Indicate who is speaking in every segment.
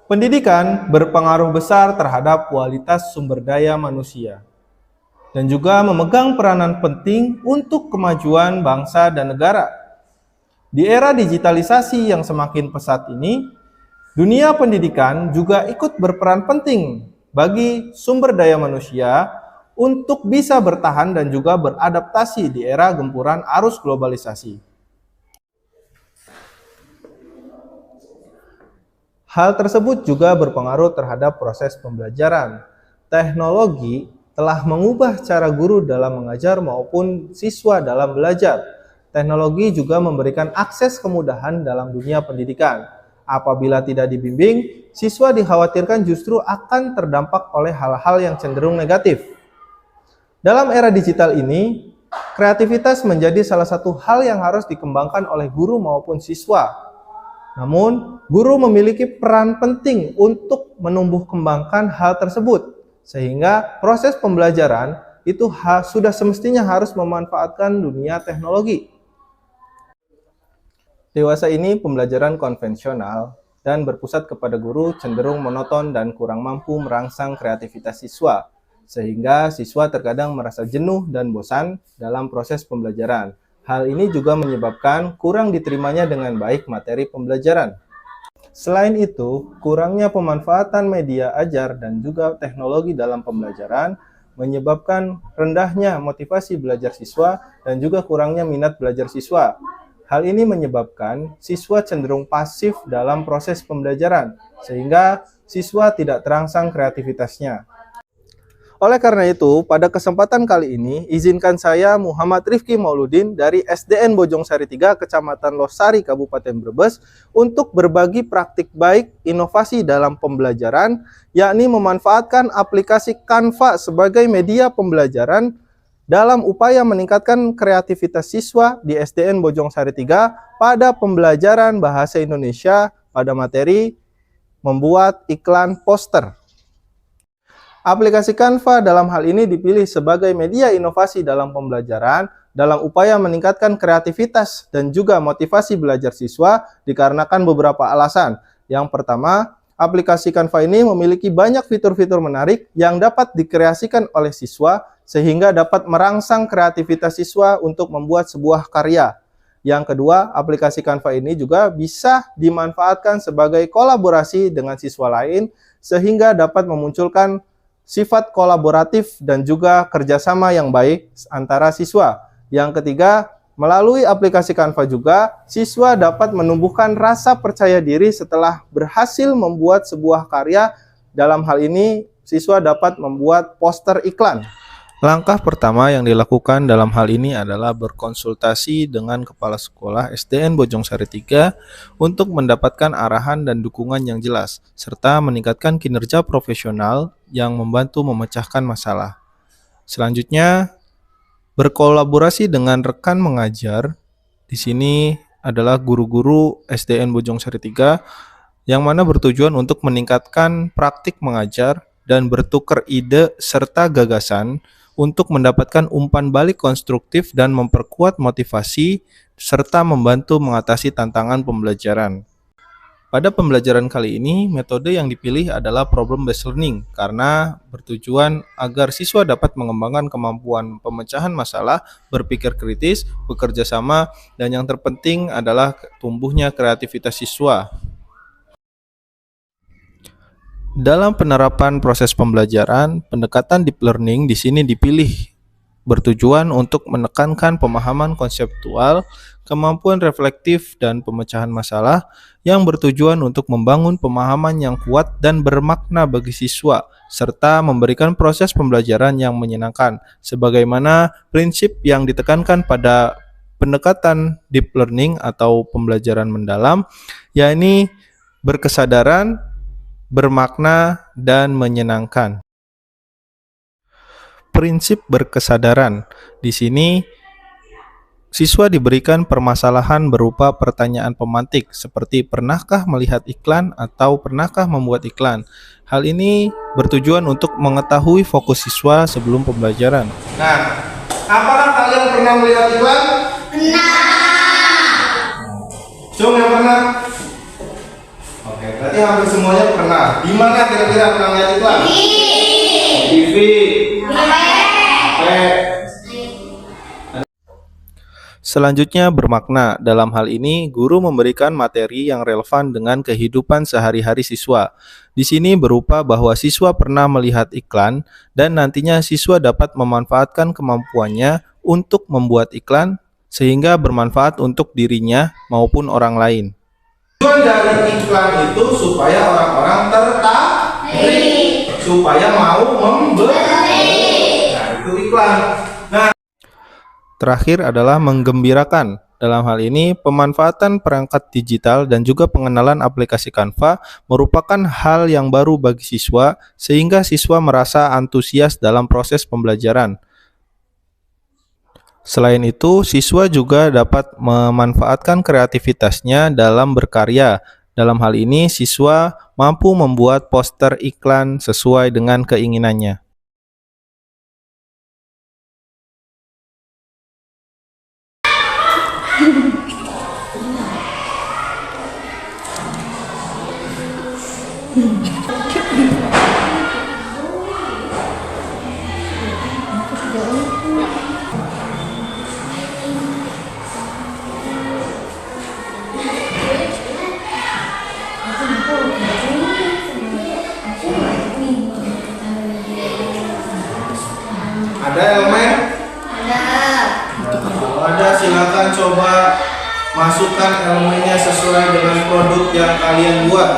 Speaker 1: Pendidikan berpengaruh besar terhadap kualitas sumber daya manusia dan juga memegang peranan penting untuk kemajuan bangsa dan negara. Di era digitalisasi yang semakin pesat ini, dunia pendidikan juga ikut berperan penting bagi sumber daya manusia untuk bisa bertahan dan juga beradaptasi di era gempuran arus globalisasi. Hal tersebut juga berpengaruh terhadap proses pembelajaran. Teknologi telah mengubah cara guru dalam mengajar maupun siswa dalam belajar. Teknologi juga memberikan akses kemudahan dalam dunia pendidikan. Apabila tidak dibimbing, siswa dikhawatirkan justru akan terdampak oleh hal-hal yang cenderung negatif. Dalam era digital ini, kreativitas menjadi salah satu hal yang harus dikembangkan oleh guru maupun siswa. Namun, guru memiliki peran penting untuk menumbuh kembangkan hal tersebut, sehingga proses pembelajaran itu sudah semestinya harus memanfaatkan dunia teknologi. Dewasa ini pembelajaran konvensional dan berpusat kepada guru cenderung monoton dan kurang mampu merangsang kreativitas siswa, sehingga siswa terkadang merasa jenuh dan bosan dalam proses pembelajaran. Hal ini juga menyebabkan kurang diterimanya dengan baik materi pembelajaran. Selain itu, kurangnya pemanfaatan media ajar dan juga teknologi dalam pembelajaran menyebabkan rendahnya motivasi belajar siswa dan juga kurangnya minat belajar siswa. Hal ini menyebabkan siswa cenderung pasif dalam proses pembelajaran, sehingga siswa tidak terangsang kreativitasnya. Oleh karena itu, pada kesempatan kali ini, izinkan saya Muhammad Rifki Mauludin dari SDN Bojongsari 3, Kecamatan Losari, Kabupaten Brebes, untuk berbagi praktik baik inovasi dalam pembelajaran, yakni memanfaatkan aplikasi Canva sebagai media pembelajaran dalam upaya meningkatkan kreativitas siswa di SDN Bojongsari 3 pada pembelajaran Bahasa Indonesia pada materi membuat iklan poster. Aplikasi Canva dalam hal ini dipilih sebagai media inovasi dalam pembelajaran dalam upaya meningkatkan kreativitas dan juga motivasi belajar siswa dikarenakan beberapa alasan. Yang pertama, aplikasi Canva ini memiliki banyak fitur-fitur menarik yang dapat dikreasikan oleh siswa sehingga dapat merangsang kreativitas siswa untuk membuat sebuah karya. Yang kedua, aplikasi Canva ini juga bisa dimanfaatkan sebagai kolaborasi dengan siswa lain sehingga dapat memunculkan sifat kolaboratif dan juga kerjasama yang baik antara siswa. Yang ketiga, melalui aplikasi Canva juga, siswa dapat menumbuhkan rasa percaya diri setelah berhasil membuat sebuah karya. Dalam hal ini, siswa dapat membuat poster iklan. Langkah pertama yang dilakukan dalam hal ini adalah berkonsultasi dengan Kepala Sekolah SDN Bojongsari 3 untuk mendapatkan arahan dan dukungan yang jelas, serta meningkatkan kinerja profesional yang membantu memecahkan masalah. Selanjutnya, berkolaborasi dengan rekan mengajar. Di sini adalah guru-guru SDN Bojongsari 3 yang mana bertujuan untuk meningkatkan praktik mengajar dan bertukar ide serta gagasan untuk mendapatkan umpan balik konstruktif dan memperkuat motivasi serta membantu mengatasi tantangan pembelajaran. Pada pembelajaran kali ini, metode yang dipilih adalah problem based learning karena bertujuan agar siswa dapat mengembangkan kemampuan pemecahan masalah, berpikir kritis, bekerja sama, dan yang terpenting adalah tumbuhnya kreativitas siswa. Dalam penerapan proses pembelajaran, pendekatan deep learning di sini dipilih bertujuan untuk menekankan pemahaman konseptual, kemampuan reflektif, dan pemecahan masalah yang bertujuan untuk membangun pemahaman yang kuat dan bermakna bagi siswa, serta memberikan proses pembelajaran yang menyenangkan, sebagaimana prinsip yang ditekankan pada pendekatan deep learning atau pembelajaran mendalam, yakni berkesadaran, bermakna, dan menyenangkan. Prinsip berkesadaran. Di sini siswa diberikan permasalahan berupa pertanyaan pemantik seperti pernahkah melihat iklan atau pernahkah membuat iklan. Hal ini bertujuan untuk mengetahui fokus siswa sebelum pembelajaran. Nah, apakah kalian pernah melihat iklan? Pernah. Jom yang pernah. Oke. Berarti hampir semuanya pernah. Di mana kira-kira pernah lihat iklan? TV. Selanjutnya bermakna. Dalam hal ini, guru memberikan materi yang relevan dengan kehidupan sehari-hari siswa. Di sini berupa bahwa siswa pernah melihat iklan dan nantinya siswa dapat memanfaatkan kemampuannya untuk membuat iklan sehingga bermanfaat untuk dirinya maupun orang lain. Tujuan dari iklan itu supaya orang-orang tertarik, supaya mau membeli. Nah, itu iklan. Terakhir adalah menggembirakan. Dalam hal ini, pemanfaatan perangkat digital dan juga pengenalan aplikasi Canva merupakan hal yang baru bagi siswa, sehingga siswa merasa antusias dalam proses pembelajaran. Selain itu, siswa juga dapat memanfaatkan kreativitasnya dalam berkarya. Dalam hal ini, siswa mampu membuat poster iklan sesuai dengan keinginannya. Ada elemen? Kalau ada, silakan coba masukkan elemennya sesuai dengan produk yang kalian buat.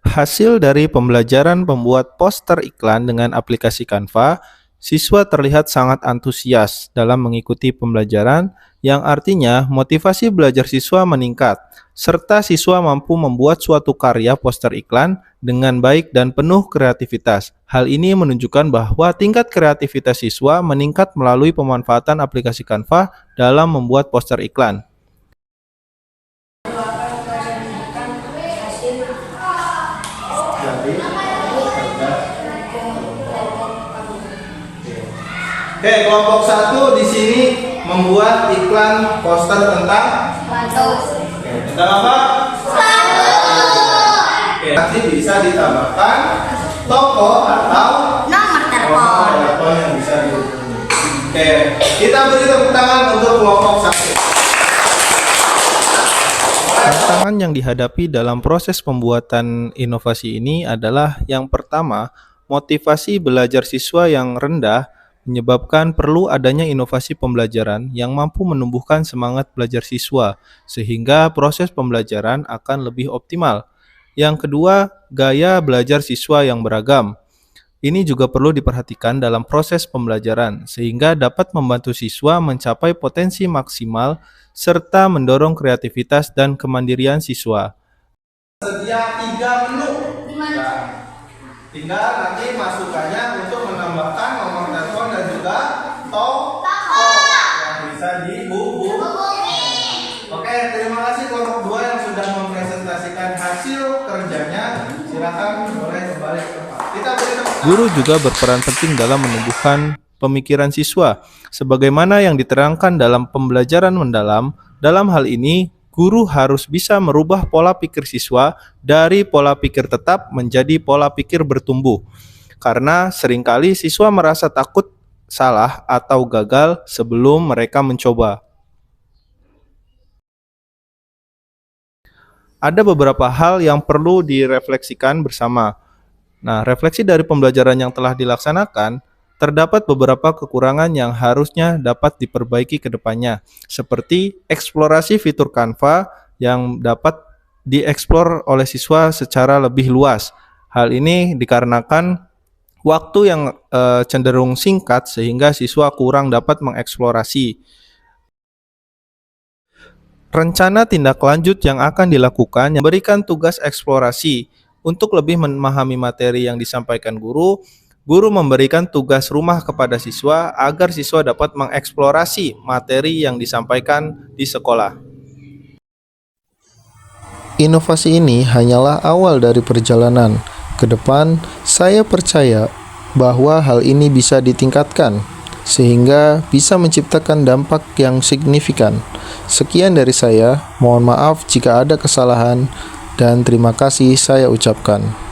Speaker 1: Hasil dari pembelajaran membuat poster iklan dengan aplikasi Canva, siswa terlihat sangat antusias dalam mengikuti pembelajaran, yang artinya motivasi belajar siswa meningkat, serta siswa mampu membuat suatu karya poster iklan dengan baik dan penuh kreativitas. Hal ini menunjukkan bahwa tingkat kreativitas siswa meningkat melalui pemanfaatan aplikasi Canva dalam membuat poster iklan. Oke, kelompok 1 di sini membuat iklan poster tentang tentang apa? Oke, nanti bisa ditambahkan toko atau nomor telepon yang bisa dihubungi. Oke, kita beri tepuk tangan untuk kelompok 1. Tantangan yang dihadapi dalam proses pembuatan inovasi ini adalah yang pertama, motivasi belajar siswa yang rendah menyebabkan perlu adanya inovasi pembelajaran yang mampu menumbuhkan semangat belajar siswa, sehingga proses pembelajaran akan lebih optimal. Yang kedua, gaya belajar siswa yang beragam. Ini juga perlu diperhatikan dalam proses pembelajaran, sehingga dapat membantu siswa mencapai potensi maksimal, serta mendorong kreativitas dan kemandirian siswa. Sedia 3 menu. Tinggal nanti masukannya untuk menambahkan nomor telepon dan juga toko yang bisa dihubungi. Oke, terima kasih kelompok 2 yang sudah mempresentasikan hasil kerjanya. Silakan boleh kembali ke tempat. Guru juga berperan penting dalam menumbuhkan pemikiran siswa, sebagaimana yang diterangkan dalam pembelajaran mendalam. Dalam hal ini, guru harus bisa merubah pola pikir siswa dari pola pikir tetap menjadi pola pikir bertumbuh. Karena seringkali siswa merasa takut salah atau gagal sebelum mereka mencoba. Ada beberapa hal yang perlu direfleksikan bersama. Nah, refleksi dari pembelajaran yang telah dilaksanakan, terdapat beberapa kekurangan yang harusnya dapat diperbaiki ke depannya, seperti eksplorasi fitur Canva yang dapat dieksplor oleh siswa secara lebih luas. Hal ini dikarenakan waktu yang cenderung singkat sehingga siswa kurang dapat mengeksplorasi. Rencana tindak lanjut yang akan dilakukan memberikan tugas eksplorasi. Untuk lebih memahami materi yang disampaikan guru memberikan tugas rumah kepada siswa agar siswa dapat mengeksplorasi materi yang disampaikan di sekolah.
Speaker 2: Inovasi ini hanyalah awal dari perjalanan. Ke depan, saya percaya bahwa hal ini bisa ditingkatkan, sehingga bisa menciptakan dampak yang signifikan. Sekian dari saya, mohon maaf jika ada kesalahan. dan terima kasih saya ucapkan.